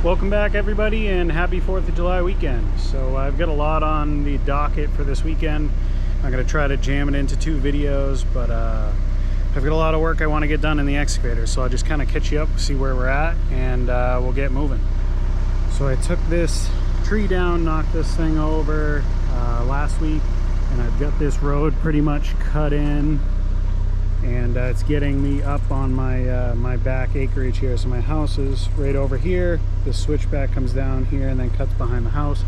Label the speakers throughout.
Speaker 1: Welcome back everybody, and happy 4th of July weekend. So I've got a lot on the docket for this weekend. I'm going to try to jam it into 2 videos, but I've got a lot of work I want to get done in the excavator, so I'll just kind of catch you up, see where we're at, and we'll get moving. So I took this tree down, knocked this thing over last week, and I've got this road pretty much cut in, and it's getting me up on my my back acreage here. So my house is right over here, the switchback comes down here and then cuts behind the house,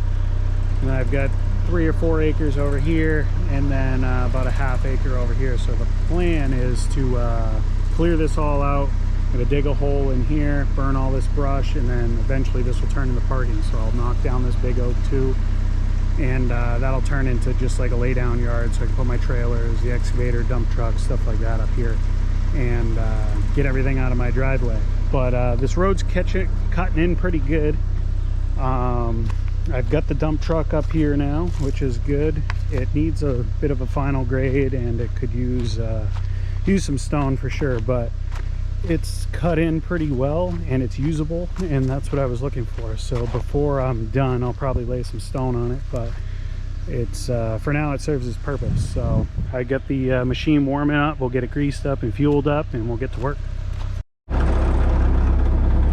Speaker 1: and I've got 3 or 4 acres over here, and then about a ½ acre over here. So the plan is to clear this all out. I'm gonna dig a hole in here, burn all this brush, and then eventually this will turn into parking. So I'll knock down this big oak too, and that'll turn into just like a lay down yard, so I can put my trailers, the excavator, dump truck, stuff like that up here, and get everything out of my driveway. But this road's cutting in pretty good. I've got the dump truck up here now, which is good. It needs a bit of a final grade, and it could use some stone for sure, but it's cut in pretty well and it's usable, and that's what I was looking for. So before I'm done, I'll probably lay some stone on it, but it's for now it serves its purpose. So I got the machine warming up, we'll get it greased up and fueled up, and we'll get to work.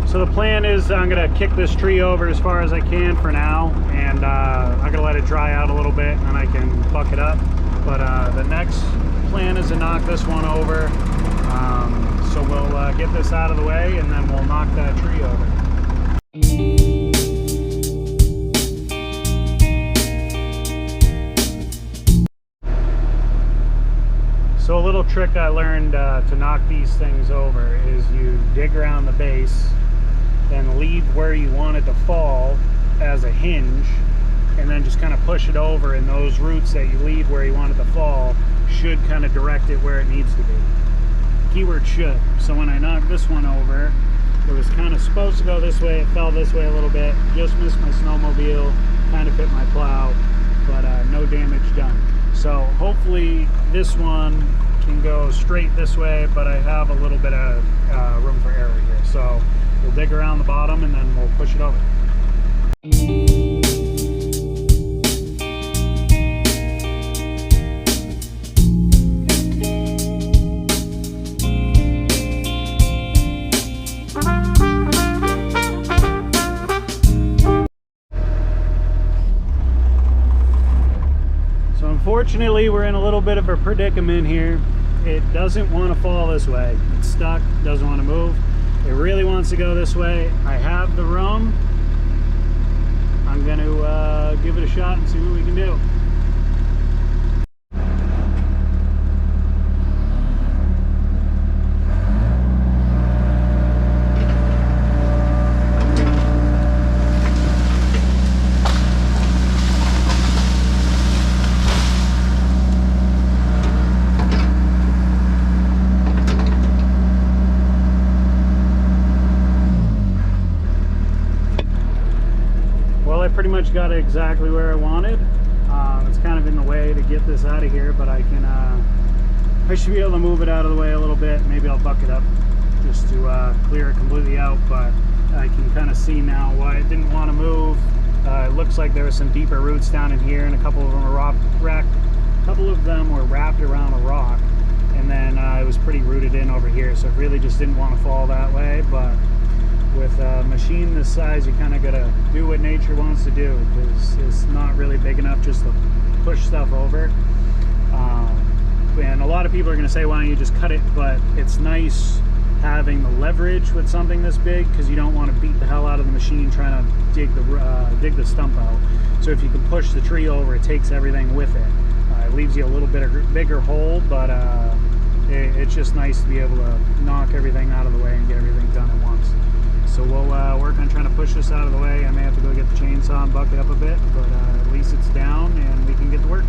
Speaker 1: So the plan is I'm gonna kick this tree over as far as I can for now, and I'm gonna let it dry out a little bit and then I can buck it up. But the next plan is to knock this one over. So we'll get this out of the way, and then we'll knock that tree over. So a little trick I learned to knock these things over is you dig around the base, then leave where you want it to fall as a hinge, and then just kind of push it over, and those roots that you leave where you want it to fall should kind of direct it where it needs to be. Keyword should. So when I knocked this one over, it was kind of supposed to go this way, it fell this way a little bit, just missed my snowmobile, kind of hit my plow, but no damage done. So hopefully this one can go straight this way, but I have a little bit of room for error here. So we'll dig around the bottom and then we'll push it over. Unfortunately, we're in a little bit of a predicament here. It doesn't want to fall this way. It's stuck, doesn't want to move. It really wants to go this way. I have the room. I'm going to give it a shot and see what we can do. Pretty much got it exactly where I wanted. It's kind of in the way to get this out of here, but I should be able to move it out of the way a little bit. Maybe I'll buck it up just to clear it completely out, but I can kind of see now why it didn't want to move. It looks like there were some deeper roots down in here, and a couple of them were wrapped around a rock, and then it was pretty rooted in over here, so it really just didn't want to fall that way. But with a machine this size, you kind of got to do what nature wants to do, because it's not really big enough just to push stuff over. And a lot of people are going to say, why don't you just cut it? But it's nice having the leverage with something this big, because you don't want to beat the hell out of the machine trying to dig the stump out. So if you can push the tree over, it takes everything with it. It leaves you a little bit of bigger hole, but it's just nice to be able to knock everything out of the way and get everything done at once. So we'll work on trying to push this out of the way. I may have to go get the chainsaw and buck it up a bit, but at least it's down and we can get to work.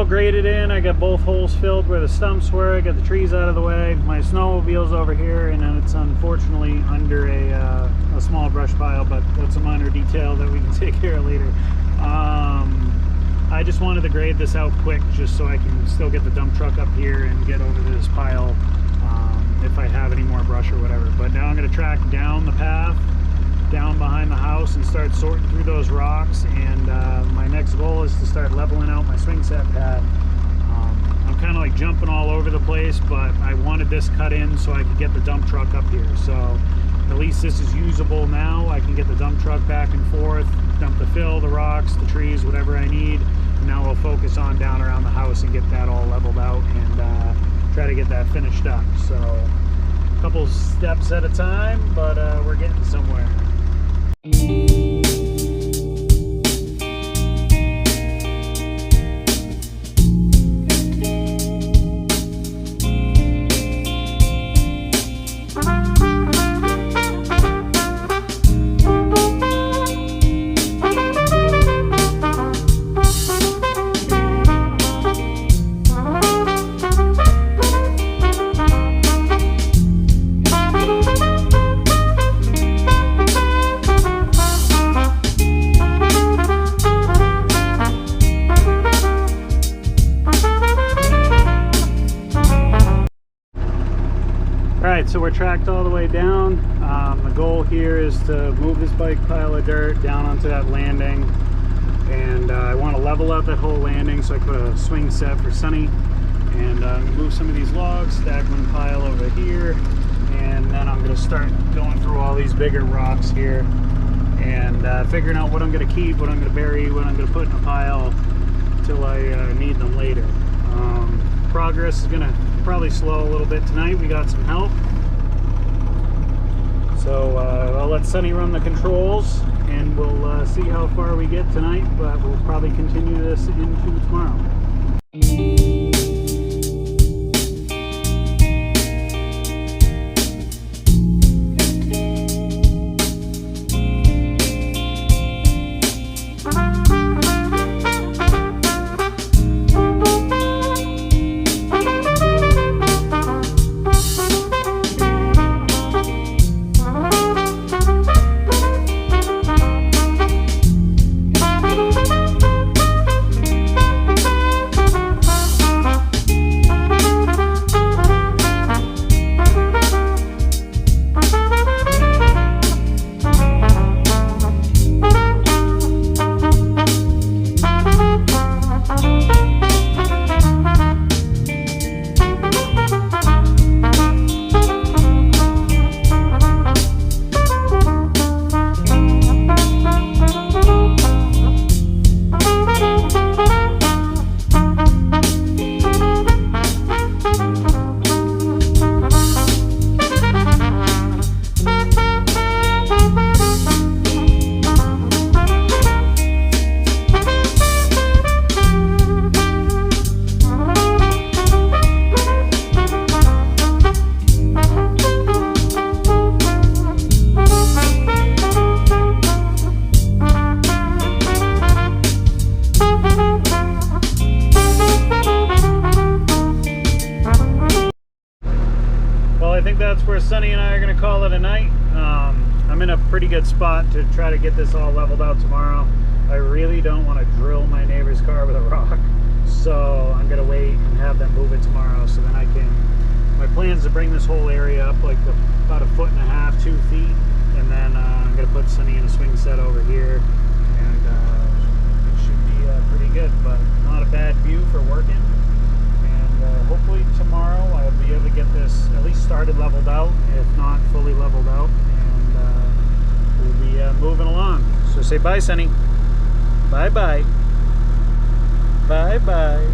Speaker 1: all graded in. I got both holes filled where the stumps were. I got the trees out of the way. My snowmobile's over here, and then it's unfortunately under a small brush pile, but that's a minor detail that we can take care of later. I just wanted to grade this out quick just so I can still get the dump truck up here and get over this pile if I have any more brush or whatever. But now I'm going to track down the path down behind the house and start sorting through those rocks, and my next goal is to start leveling out my swing set pad. I'm kind of like jumping all over the place, but I wanted this cut in so I could get the dump truck up here. So at least this is usable now. I can get the dump truck back and forth, dump the fill, the rocks, the trees, whatever I need. And now we'll focus on down around the house and get that all leveled out and try to get that finished up. So a couple steps at a time, but we're getting somewhere. So we're tracked all the way down. The goal here is to move this bike pile of dirt down onto that landing, and I want to level out that whole landing so I can put a swing set for Sunny, and move some of these logs, stack one pile over here, and then I'm going to start going through all these bigger rocks here and figuring out what I'm going to keep, what I'm going to bury, what I'm going to put in a pile till I need them later. Progress is going to probably slow a little bit tonight. We got some help. So I'll let Sunny run the controls, and we'll see how far we get tonight, but we'll probably continue this into tomorrow. Where Sunny and I are going to call it a night. I'm in a pretty good spot to try to get this all leveled out tomorrow. I really don't want to drill my neighbor's car with a rock, so I'm going to wait and have them move it tomorrow, so then I can, my plan is to bring this whole area up like about 1.5 feet, 2 feet, and then I'm going to put Sunny in a swing set over here, and it should be pretty good, but not a bad view for working. Hopefully tomorrow I'll be able to get this at least started leveled out, if not fully leveled out, and we'll be moving along. So say bye, Sunny. Bye bye. Bye bye.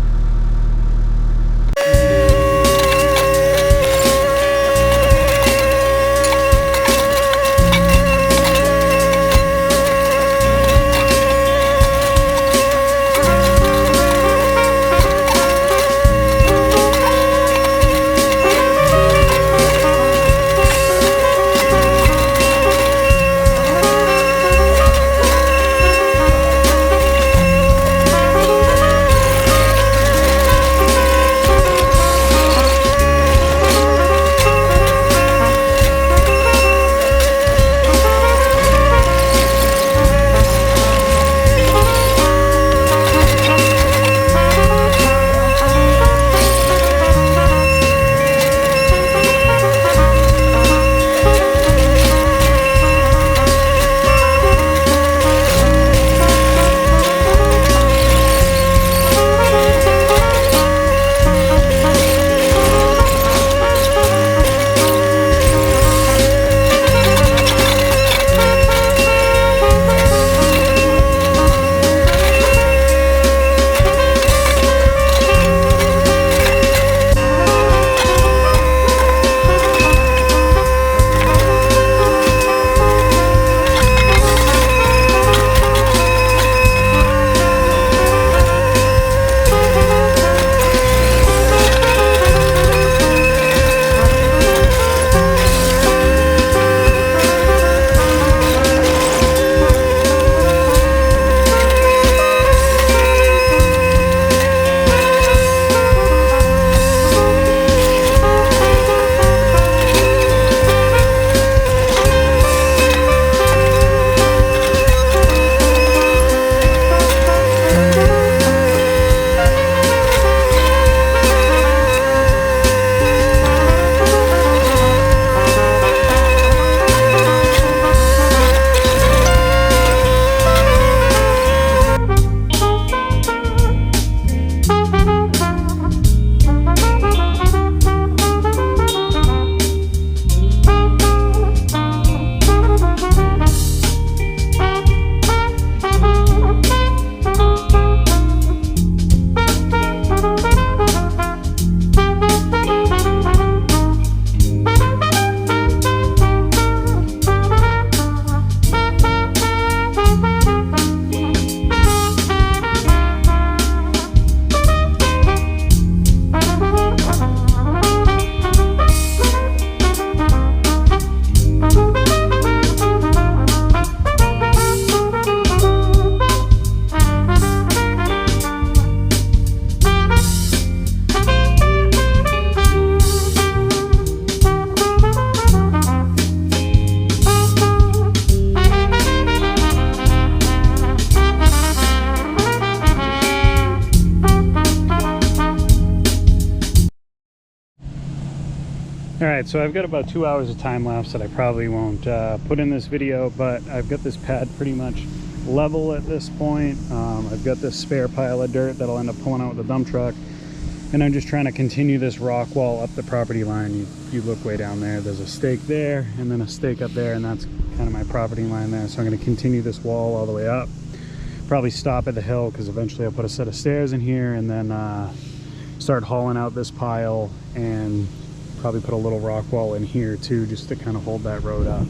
Speaker 1: All right, so I've got about 2 hours of time lapse that I probably won't put in this video, but I've got this pad pretty much level at this point. I've got this spare pile of dirt that I'll end up pulling out with the dump truck, and I'm just trying to continue this rock wall up the property line. You look way down there, there's a stake there and then a stake up there, and that's kind of my property line there. So I'm going to continue this wall all the way up, probably stop at the hill because eventually I'll put a set of stairs in here, and then start hauling out this pile and probably put a little rock wall in here too, just to kind of hold that road up.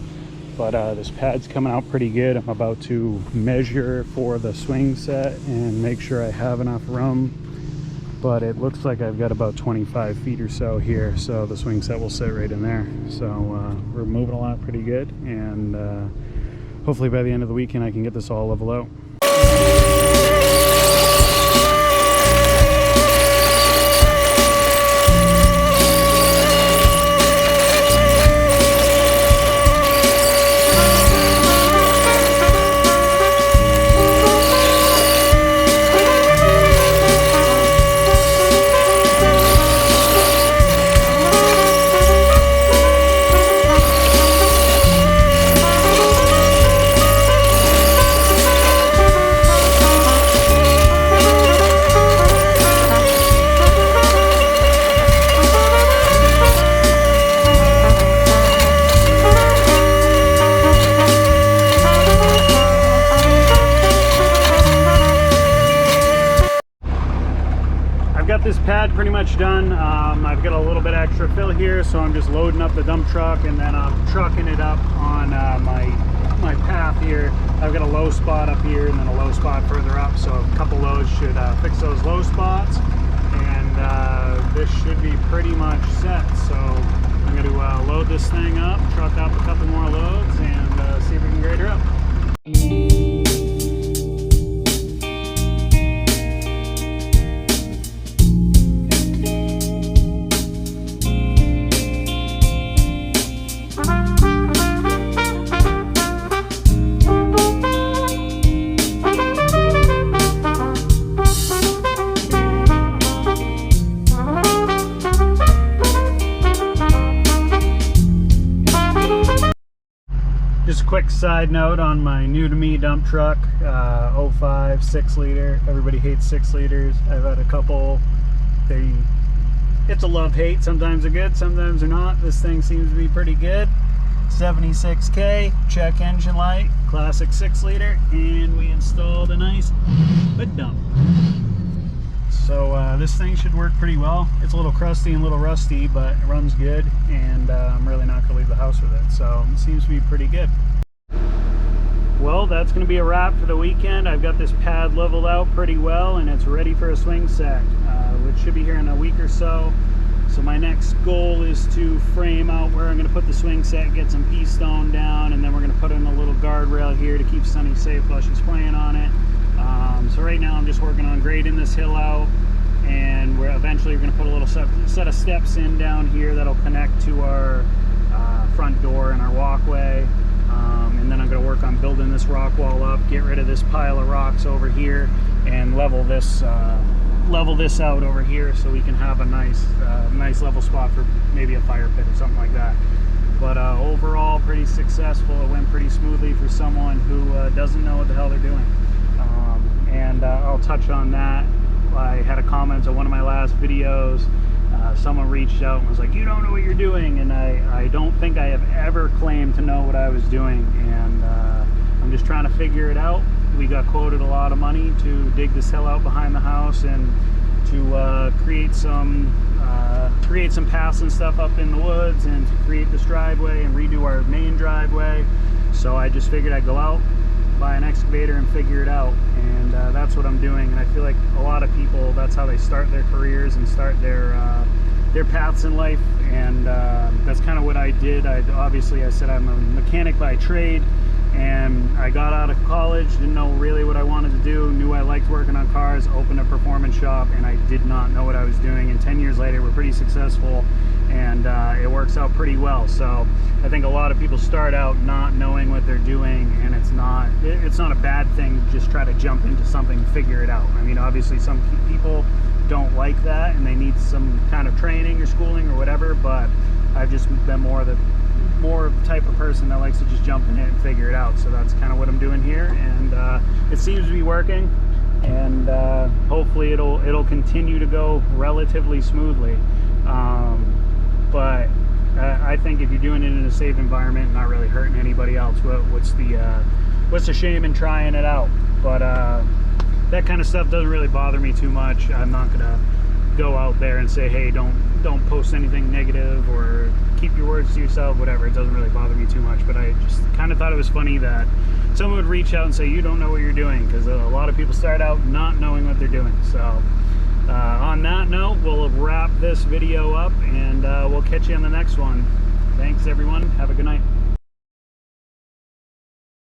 Speaker 1: But this pad's coming out pretty good. I'm about to measure for the swing set and make sure I have enough room, but it looks like I've got about 25 feet or so here, so the swing set will sit right in there. So we're moving along pretty good, and hopefully by the end of the weekend I can get this all leveled out. This pad pretty much done. I've got a little bit extra fill here, so I'm just loading up the dump truck and then I'm trucking it up on my path here. I've got a low spot up here and then a low spot further up, so a couple loads should fix those low spots, and this should be pretty much set. So I'm going to load this thing up, truck up a couple more loads, and see if we can grade her up. Just a quick side note on my new to me dump truck, 05 6 liter. Everybody hates 6 liters. I've had a couple. It's a love-hate. Sometimes they're good, sometimes they're not. This thing seems to be pretty good. 76K, check engine light, classic 6 liter, and we installed a nice hood dump. So this thing should work pretty well. It's a little crusty and a little rusty, but it runs good, and I'm really not going to leave the house with it. So it seems to be pretty good. Well, that's going to be a wrap for the weekend. I've got this pad leveled out pretty well, and it's ready for a swing set, which should be here in a week or so. So my next goal is to frame out where I'm going to put the swing set, get some pea stone down, and then we're going to put in a little guardrail here to keep Sunny safe while she's playing on it. So right now I'm just working on grading this hill out, and we're eventually going to put a little set of steps in down here that'll connect to our front door and our walkway. And then I'm going to work on building this rock wall up, get rid of this pile of rocks over here, and level this out over here so we can have a nice level spot for maybe a fire pit or something like that. But overall, pretty successful. It went pretty smoothly for someone who doesn't know what the hell they're doing. And I'll touch on that. I had a comment on one of my last videos. Someone reached out and was like, "You don't know what you're doing," and I don't think I have ever claimed to know what I was doing, and I'm just trying to figure it out. We got quoted a lot of money to dig this hill out behind the house and to create some paths and stuff up in the woods, and to create this driveway and redo our main driveway. So I just figured I'd go out, buy an excavator, and figure it out, and that's what I'm doing. And I feel like a lot of people, that's how they start their careers and start their paths in life, and that's kind of what I did. Obviously I said I'm a mechanic by trade, and I got out of college, didn't know really what I wanted to do, knew I liked working on cars, opened a performance shop, and I did not know what I was doing. And 10 years later we're pretty successful, and it works out pretty well. So I think a lot of people start out not knowing what they're doing, and it's not a bad thing to just try to jump into something, figure it out. I mean, obviously some people don't like that and they need some kind of training or schooling or whatever, but I've just been more type of person that likes to just jump in it and figure it out. So that's kind of what I'm doing here, and it seems to be working, and hopefully it'll continue to go relatively smoothly. But I think if you're doing it in a safe environment and not really hurting anybody else, what's the shame in trying it out? But that kind of stuff doesn't really bother me too much. I'm not gonna go out there and say, hey, don't post anything negative or keep your words to yourself, whatever. It doesn't really bother me too much, but I just kind of thought it was funny that someone would reach out and say, you don't know what you're doing, because a lot of people start out not knowing what they're doing. So on that note, we'll wrap this video up, and we'll catch you on the next one. Thanks everyone, have a good night.